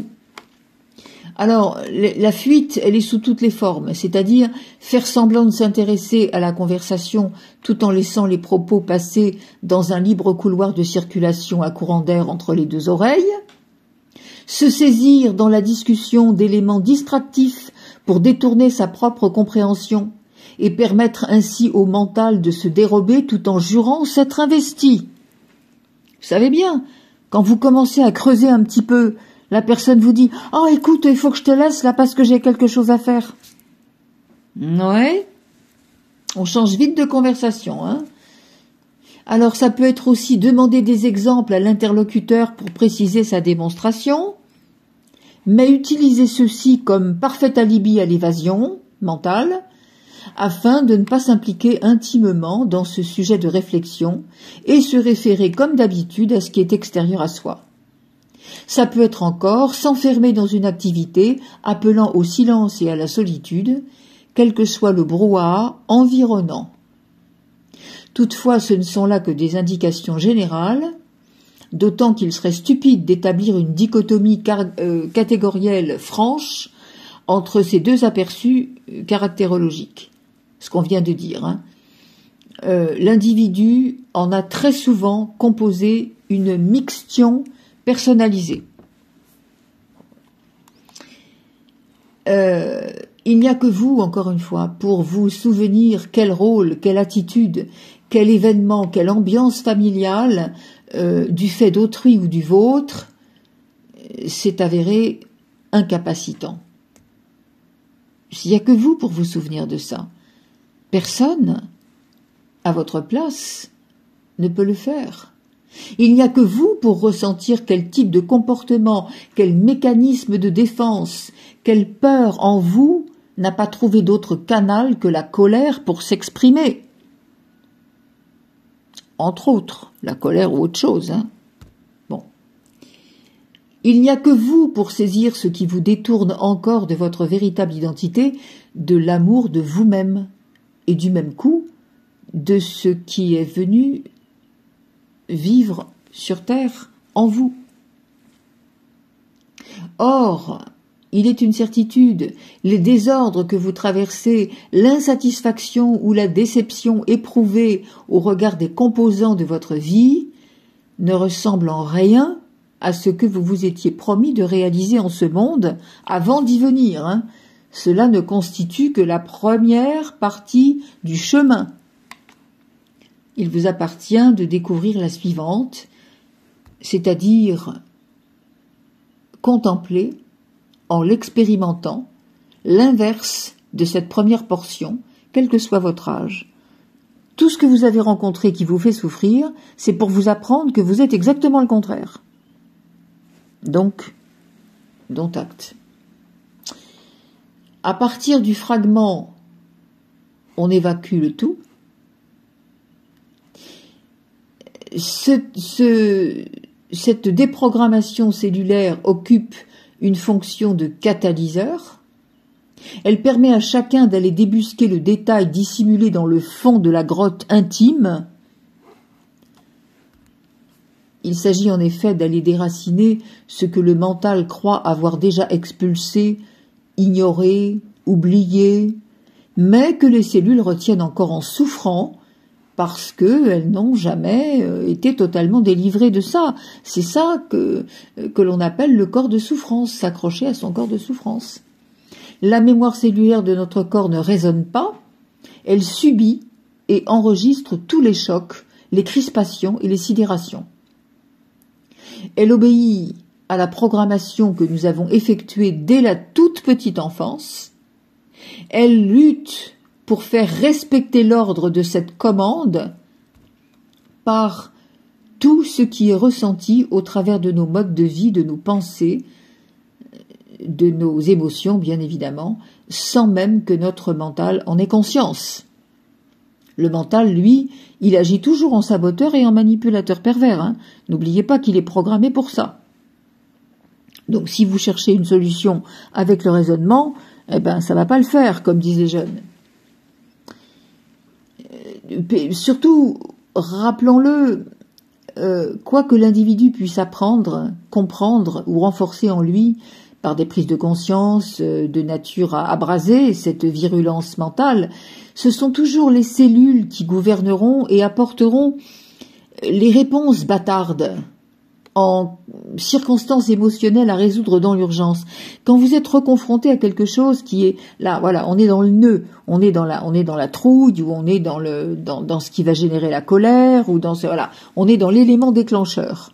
Alors, la fuite, elle est sous toutes les formes, c'est-à-dire faire semblant de s'intéresser à la conversation tout en laissant les propos passer dans un libre couloir de circulation à courant d'air entre les deux oreilles, se saisir dans la discussion d'éléments distractifs pour détourner sa propre compréhension et permettre ainsi au mental de se dérober tout en jurant s'être investi. Vous savez bien, quand vous commencez à creuser un petit peu, la personne vous dit « Oh, écoute, il faut que je te laisse là parce que j'ai quelque chose à faire. » Ouais, on change vite de conversation, hein. Alors ça peut être aussi demander des exemples à l'interlocuteur pour préciser sa démonstration, mais utiliser ceci comme parfait alibi à l'évasion mentale, afin de ne pas s'impliquer intimement dans ce sujet de réflexion et se référer comme d'habitude à ce qui est extérieur à soi. Ça peut être encore s'enfermer dans une activité appelant au silence et à la solitude, quel que soit le brouhaha environnant. Toutefois, ce ne sont là que des indications générales, d'autant qu'il serait stupide d'établir une dichotomie catégorielle franche entre ces deux aperçus caractérologiques. Ce qu'on vient de dire, hein. L'individu en a très souvent composé une mixtion personnalisée. Il n'y a que vous, encore une fois, pour vous souvenir quel rôle, quelle attitude, quel événement, quelle ambiance familiale, du fait d'autrui ou du vôtre, s'est avéré incapacitant. Il n'y a que vous pour vous souvenir de ça. Personne, à votre place, ne peut le faire. Il n'y a que vous pour ressentir quel type de comportement, quel mécanisme de défense, quelle peur en vous n'a pas trouvé d'autre canal que la colère pour s'exprimer. Entre autres, la colère ou autre chose, hein. Bon. Il n'y a que vous pour saisir ce qui vous détourne encore de votre véritable identité, de l'amour de vous-même, et du même coup, de ce qui est venu vivre sur terre en vous. Or, il est une certitude, les désordres que vous traversez, l'insatisfaction ou la déception éprouvée au regard des composants de votre vie ne ressemblent en rien à ce que vous vous étiez promis de réaliser en ce monde avant d'y venir. Cela ne constitue que la première partie du chemin. Il vous appartient de découvrir la suivante, c'est-à-dire contempler, en l'expérimentant, l'inverse de cette première portion, quel que soit votre âge. Tout ce que vous avez rencontré qui vous fait souffrir, c'est pour vous apprendre que vous êtes exactement le contraire. Donc, dont acte. À partir du fragment, on évacue le tout. Cette déprogrammation cellulaire occupe une fonction de catalyseur. Elle permet à chacun d'aller débusquer le détail dissimulé dans le fond de la grotte intime. Il s'agit en effet d'aller déraciner ce que le mental croit avoir déjà expulsé, ignoré, oublié, mais que les cellules retiennent encore en souffrant parce qu'elles n'ont jamais été totalement délivrées de ça. C'est ça que l'on appelle le corps de souffrance, s'accrocher à son corps de souffrance. La mémoire cellulaire de notre corps ne résonne pas, elle subit et enregistre tous les chocs, les crispations et les sidérations. Elle obéit à la programmation que nous avons effectuée dès la toute petite enfance. Elle lutte pour faire respecter l'ordre de cette commande par tout ce qui est ressenti au travers de nos modes de vie, de nos pensées, de nos émotions, bien évidemment, sans même que notre mental en ait conscience. Le mental, lui, il agit toujours en saboteur et en manipulateur pervers. N'oubliez pas qu'il est programmé pour ça. Donc si vous cherchez une solution avec le raisonnement, ça va pas le faire, comme disent les jeunes. Surtout, rappelons-le, quoi que l'individu puisse apprendre, comprendre ou renforcer en lui par des prises de conscience de nature à abraser cette virulence mentale, ce sont toujours les cellules qui gouverneront et apporteront les réponses bâtardes en circonstances émotionnelles à résoudre dans l'urgence. Quand vous êtes reconfronté à quelque chose qui est là, voilà, on est dans le nœud, on est dans la trouille, ou on est dans ce qui va générer la colère, ou on est dans l'élément déclencheur.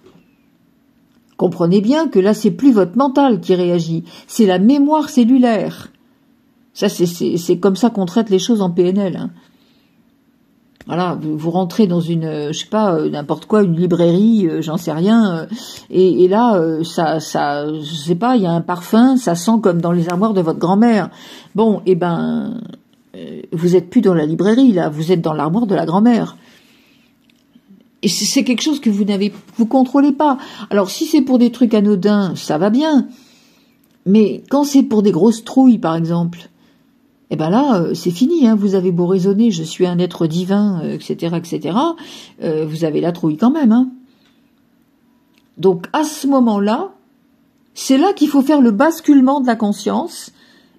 Comprenez bien que là, c'est plus votre mental qui réagit, c'est la mémoire cellulaire. Ça, c'est comme ça qu'on traite les choses en PNL. Voilà, vous rentrez dans une, n'importe quoi, une librairie, j'en sais rien, et là, ça, je sais pas, il y a un parfum, ça sent comme dans les armoires de votre grand-mère. Bon, vous êtes plus dans la librairie, là, vous êtes dans l'armoire de la grand-mère. Et c'est quelque chose que vous contrôlez pas. Alors, si c'est pour des trucs anodins, ça va bien. Mais quand c'est pour des grosses trouilles, par exemple, c'est fini, vous avez beau raisonner, je suis un être divin, etc., vous avez la trouille quand même, Donc, à ce moment-là, c'est là qu'il faut faire le basculement de la conscience,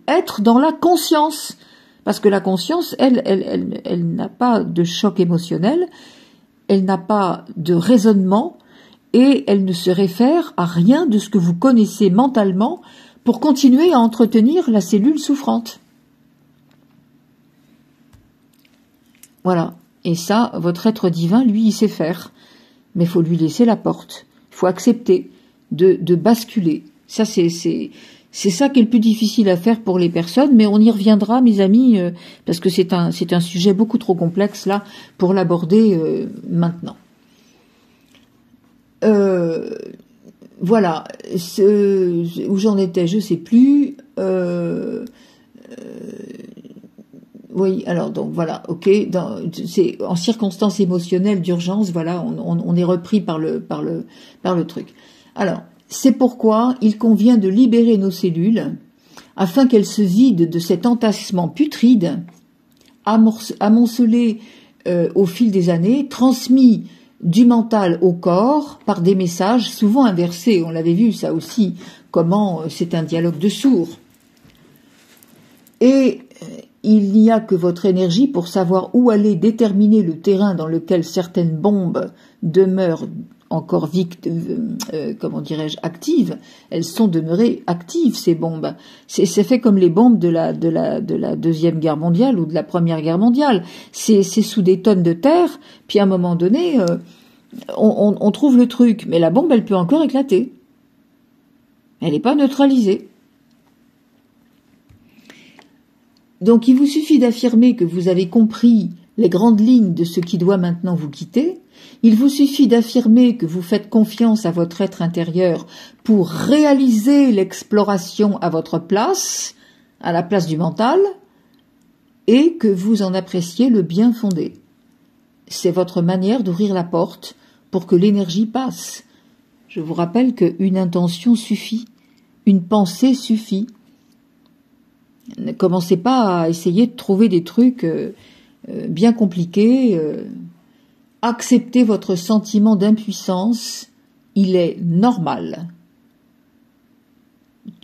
être dans la conscience. Parce que la conscience, elle n'a pas de choc émotionnel, elle n'a pas de raisonnement, et elle ne se réfère à rien de ce que vous connaissez mentalement pour continuer à entretenir la cellule souffrante. Voilà. Et ça, votre être divin, lui, il sait faire. Mais il faut lui laisser la porte. Il faut accepter de basculer. Ça, c'est ça qui est le plus difficile à faire pour les personnes, mais on y reviendra, mes amis, parce que c'est un sujet beaucoup trop complexe, là, pour l'aborder maintenant. Voilà. Où j'en étais, je sais plus. Oui, alors donc voilà, ok. C'est en circonstances émotionnelles d'urgence, voilà, on est repris par le truc. Alors, C'est pourquoi il convient de libérer nos cellules afin qu'elles se vident de cet entassement putride, amoncelé au fil des années, transmis du mental au corps par des messages souvent inversés. On l'avait vu ça aussi, comment c'est un dialogue de sourds. Et il n'y a que votre énergie pour savoir où aller déterminer le terrain dans lequel certaines bombes demeurent encore actives. Elles sont demeurées actives, ces bombes. C'est fait comme les bombes de la Deuxième Guerre mondiale ou de la Première Guerre mondiale. C'est sous des tonnes de terre, puis à un moment donné, on trouve le truc. Mais la bombe, elle peut encore éclater. Elle n'est pas neutralisée. Donc il vous suffit d'affirmer que vous avez compris les grandes lignes de ce qui doit maintenant vous quitter. Il vous suffit d'affirmer que vous faites confiance à votre être intérieur pour réaliser l'exploration à votre place, à la place du mental, et que vous en appréciez le bien fondé. C'est votre manière d'ouvrir la porte pour que l'énergie passe. Je vous rappelle qu'une intention suffit, une pensée suffit. Ne commencez pas à essayer de trouver des trucs bien compliqués. Acceptez votre sentiment d'impuissance, il est normal.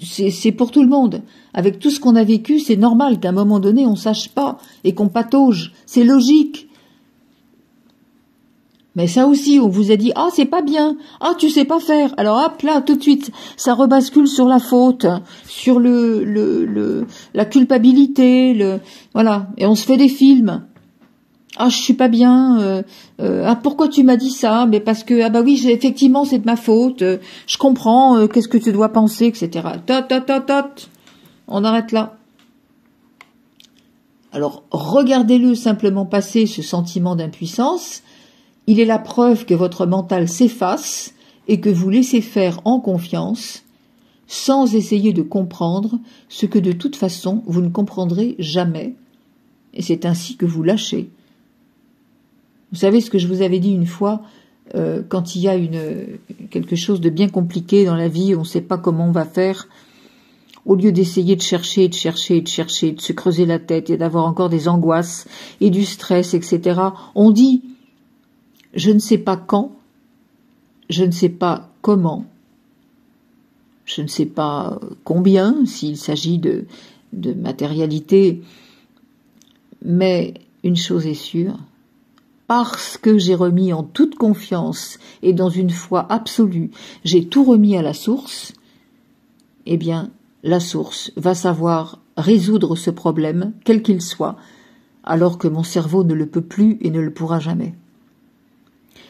C'est pour tout le monde. Avec tout ce qu'on a vécu, c'est normal qu'à un moment donné, on ne sache pas et qu'on patauge. C'est logique. Mais ça aussi, on vous a dit « Ah, c'est pas bien. Ah, tu sais pas faire. » Alors hop, là, tout de suite, ça rebascule sur la faute, sur la culpabilité, voilà. Et on se fait des films. Ah, je suis pas bien. Ah, pourquoi tu m'as dit ça? Mais parce que, ah bah oui, effectivement, c'est de ma faute. Je comprends. Qu'est-ce que tu dois penser, etc. Tot. On arrête là. Alors, regardez-le simplement passer, ce sentiment d'impuissance. Il est la preuve que votre mental s'efface et que vous laissez faire en confiance, sans essayer de comprendre ce que de toute façon vous ne comprendrez jamais. Et c'est ainsi que vous lâchez. Vous savez ce que je vous avais dit une fois, quand il y a quelque chose de bien compliqué dans la vie, on ne sait pas comment on va faire, au lieu d'essayer de chercher, de se creuser la tête et d'avoir encore des angoisses et du stress, etc., on dit « je ne sais pas quand, je ne sais pas comment, je ne sais pas combien, s'il s'agit de matérialité, mais une chose est sûre, parce que j'ai remis en toute confiance et dans une foi absolue, j'ai tout remis à la source, eh bien, la source va savoir résoudre ce problème, quel qu'il soit, alors que mon cerveau ne le peut plus et ne le pourra jamais.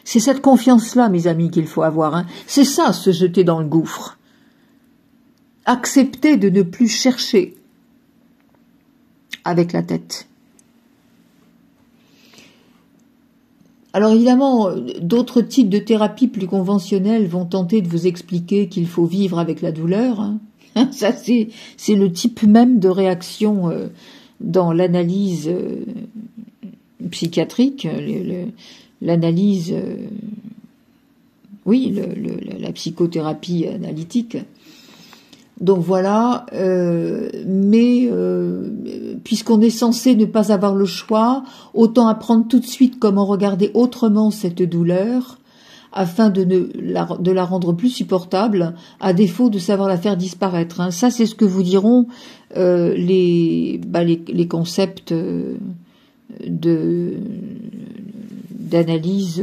C'est cette confiance-là, mes amis, qu'il faut avoir. Hein. C'est ça, se jeter dans le gouffre. Accepter de ne plus chercher avec la tête. Alors évidemment, d'autres types de thérapies plus conventionnelles vont tenter de vous expliquer qu'il faut vivre avec la douleur. Hein. Ça, c'est le type même de réaction dans l'analyse psychiatrique, l'analyse, la psychothérapie analytique. Donc voilà, mais puisqu'on est censé ne pas avoir le choix, autant apprendre tout de suite comment regarder autrement cette douleur, afin de la rendre plus supportable, à défaut de savoir la faire disparaître. Hein. Ça, c'est ce que vous diront les concepts d'analyse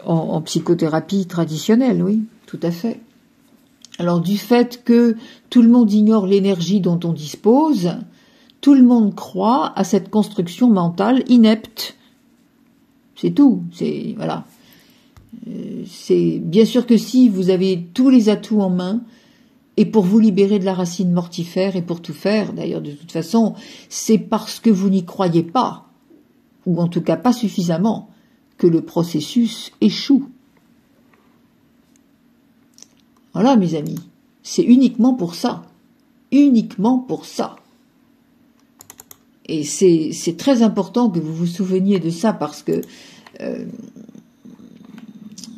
en psychothérapie traditionnelle, oui, tout à fait. Alors du fait que tout le monde ignore l'énergie dont on dispose, tout le monde croit à cette construction mentale inepte. C'est tout, c'est voilà. C'est bien sûr que si vous avez tous les atouts en main, et pour vous libérer de la racine mortifère et pour tout faire, d'ailleurs de toute façon, c'est parce que vous n'y croyez pas, ou en tout cas pas suffisamment, que le processus échoue. Voilà mes amis, c'est uniquement pour ça, uniquement pour ça. Et c'est très important que vous vous souveniez de ça parce que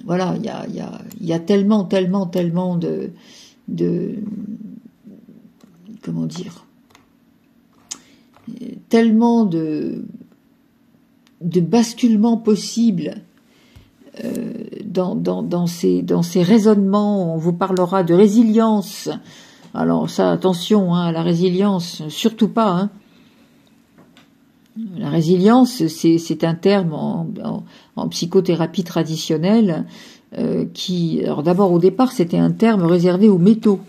voilà, il y a tellement de comment dire, tellement de basculements possibles dans ces raisonnements. On vous parlera de résilience. Alors ça, attention, hein, à la résilience, surtout pas. Hein. La résilience, c'est un terme en psychothérapie traditionnelle qui, alors d'abord au départ, c'était un terme réservé aux métaux.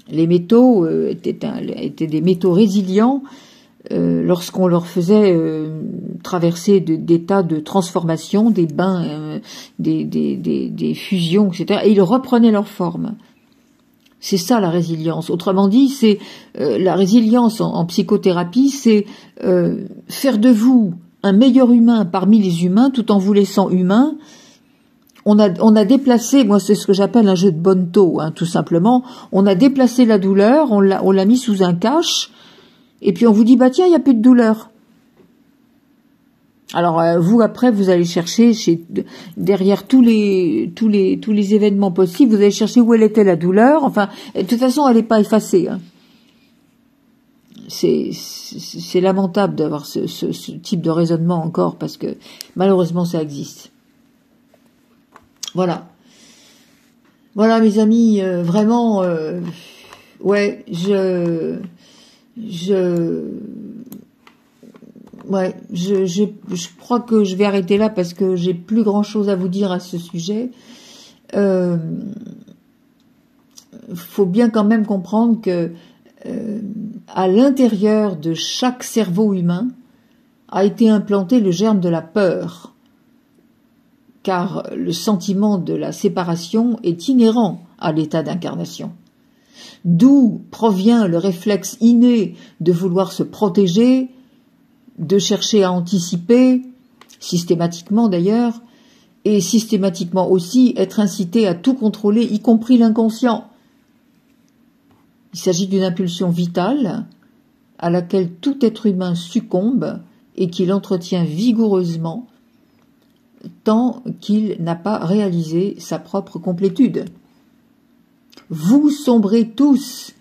Les métaux étaient des métaux résilients lorsqu'on leur faisait traverser des tas de transformations, des bains, des fusions, etc. Et ils reprenaient leur forme. C'est ça la résilience. Autrement dit, c'est la résilience en psychothérapie, c'est faire de vous un meilleur humain parmi les humains, tout en vous laissant humain. On a déplacé, moi c'est ce que j'appelle un jeu de bonneteau, hein, tout simplement. On a déplacé la douleur, on l'a mis sous un cache, et puis on vous dit bah tiens, il y a plus de douleur. Alors vous après vous allez chercher derrière tous les événements possibles, vous allez chercher où elle était la douleur. Enfin, de toute façon, elle n'est pas effacée. Hein. C'est lamentable d'avoir ce type de raisonnement encore parce que malheureusement ça existe. Voilà. Voilà mes amis, vraiment ouais, je crois que je vais arrêter là parce que j'ai plus grand chose à vous dire à ce sujet. Faut bien quand même comprendre que à l'intérieur de chaque cerveau humain a été implanté le germe de la peur, car le sentiment de la séparation est inhérent à l'état d'incarnation. D'où provient le réflexe inné de vouloir se protéger, de chercher à anticiper, systématiquement d'ailleurs, et systématiquement aussi être incité à tout contrôler, y compris l'inconscient. Il s'agit d'une impulsion vitale à laquelle tout être humain succombe et qu'il entretient vigoureusement tant qu'il n'a pas réalisé sa propre complétude. Vous sombrez tous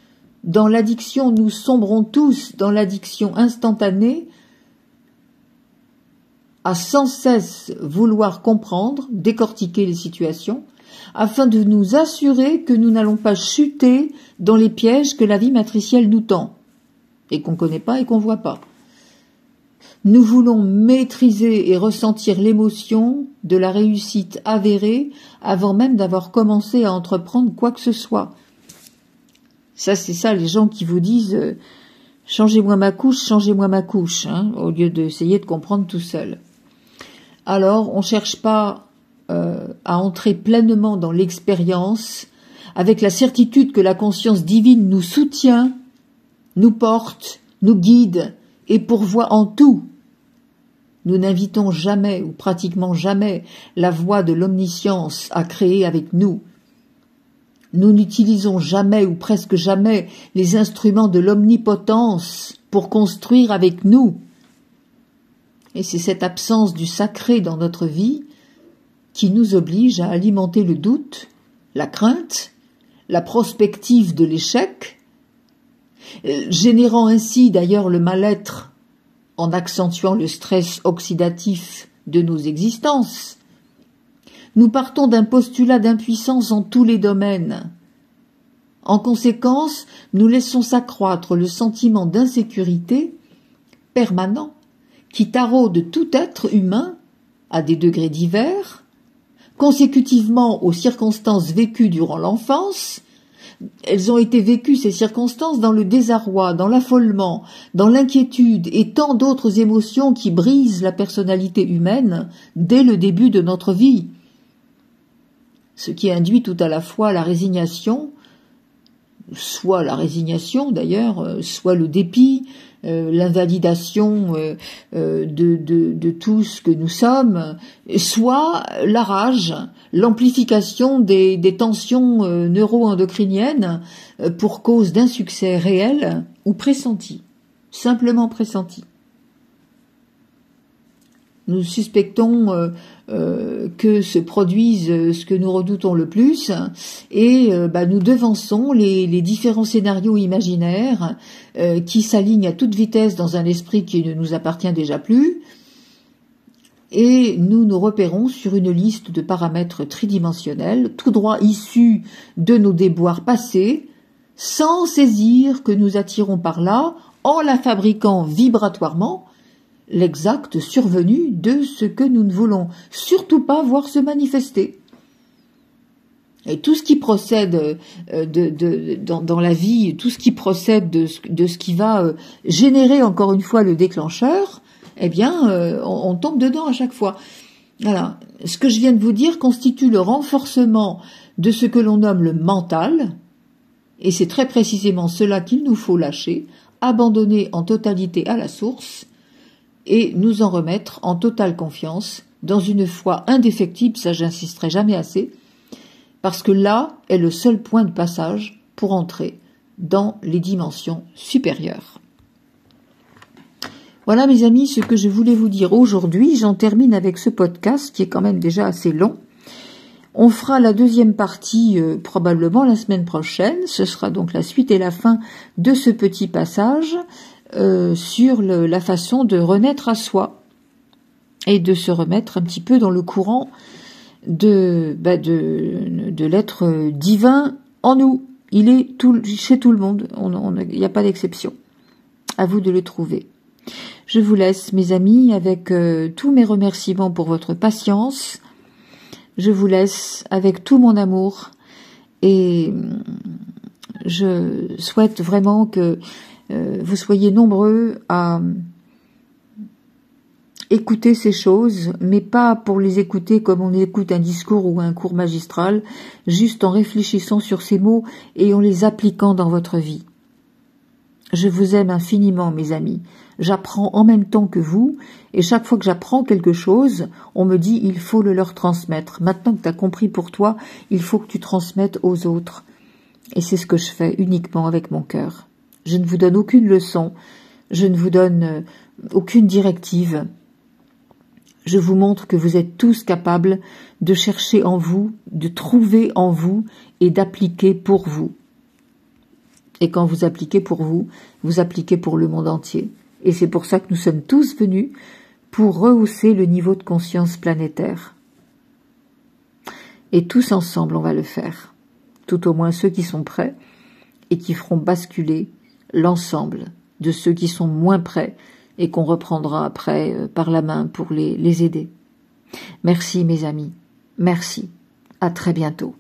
dans l'addiction, nous sombrons tous dans l'addiction instantanée à sans cesse vouloir comprendre, décortiquer les situations, afin de nous assurer que nous n'allons pas chuter dans les pièges que la vie matricielle nous tend, et qu'on ne connaît pas et qu'on ne voit pas. Nous voulons maîtriser et ressentir l'émotion de la réussite avérée avant même d'avoir commencé à entreprendre quoi que ce soit. Ça, c'est ça, les gens qui vous disent « changez-moi ma couche, hein, au lieu d'essayer de comprendre tout seul. Alors, on ne cherche pas à entrer pleinement dans l'expérience avec la certitude que la conscience divine nous soutient, nous porte, nous guide et pourvoit en tout. Nous n'invitons jamais ou pratiquement jamais la voix de l'omniscience à créer avec nous. Nous n'utilisons jamais ou presque jamais les instruments de l'omnipotence pour construire avec nous. Et c'est cette absence du sacré dans notre vie qui nous oblige à alimenter le doute, la crainte, la prospective de l'échec, générant ainsi d'ailleurs le mal-être en accentuant le stress oxydatif de nos existences. Nous partons d'un postulat d'impuissance en tous les domaines. En conséquence, nous laissons s'accroître le sentiment d'insécurité permanent qui taraude tout être humain à des degrés divers, consécutivement aux circonstances vécues durant l'enfance. Elles ont été vécues, ces circonstances, dans le désarroi, dans l'affolement, dans l'inquiétude et tant d'autres émotions qui brisent la personnalité humaine dès le début de notre vie. Ce qui induit tout à la fois la résignation, soit la résignation d'ailleurs, soit le dépit, l'invalidation de tout ce que nous sommes, soit la rage, l'amplification des tensions neuro-endocriniennes pour cause d'insuccès réel ou pressenti, simplement pressenti. nous suspectons que se produise ce que nous redoutons le plus, et nous devançons les différents scénarios imaginaires qui s'alignent à toute vitesse dans un esprit qui ne nous appartient déjà plus, et nous nous repérons sur une liste de paramètres tridimensionnels, tout droit issus de nos déboires passés, sans saisir que nous attirons par là, en la fabriquant vibratoirement, l'exact survenu de ce que nous ne voulons surtout pas voir se manifester. Et tout ce qui procède dans la vie, tout ce qui procède de ce qui va générer encore une fois le déclencheur, eh bien, on tombe dedans à chaque fois. Voilà. Ce que je viens de vous dire constitue le renforcement de ce que l'on nomme le mental, et c'est très précisément cela qu'il nous faut lâcher, abandonner en totalité à la source, et nous en remettre en totale confiance, dans une foi indéfectible, ça j'insisterai jamais assez, parce que là est le seul point de passage pour entrer dans les dimensions supérieures. Voilà mes amis, ce que je voulais vous dire aujourd'hui. J'en termine avec ce podcast qui est quand même déjà assez long. On fera la deuxième partie probablement la semaine prochaine. Ce sera donc la suite et la fin de ce petit passage sur la façon de renaître à soi et de se remettre un petit peu dans le courant de l'être divin en nous. Il est chez tout le monde, il n'y a pas d'exception. À vous de le trouver. Je vous laisse mes amis avec tous mes remerciements pour votre patience. Je vous laisse avec tout mon amour et je souhaite vraiment que vous soyez nombreux à écouter ces choses, mais pas pour les écouter comme on écoute un discours ou un cours magistral, juste en réfléchissant sur ces mots et en les appliquant dans votre vie. Je vous aime infiniment, mes amis. J'apprends en même temps que vous, et chaque fois que j'apprends quelque chose, on me dit il faut le leur transmettre. Maintenant que tu as compris pour toi, il faut que tu transmettes aux autres. Et c'est ce que je fais uniquement avec mon cœur. Je ne vous donne aucune leçon, je ne vous donne aucune directive. Je vous montre que vous êtes tous capables de chercher en vous, de trouver en vous et d'appliquer pour vous. Et quand vous appliquez pour vous, vous appliquez pour le monde entier. Et c'est pour ça que nous sommes tous venus pour rehausser le niveau de conscience planétaire. Et tous ensemble, on va le faire. Tout au moins ceux qui sont prêts et qui feront basculer l'ensemble de ceux qui sont moins prêts et qu'on reprendra après par la main pour les aider. Merci mes amis. Merci. À très bientôt.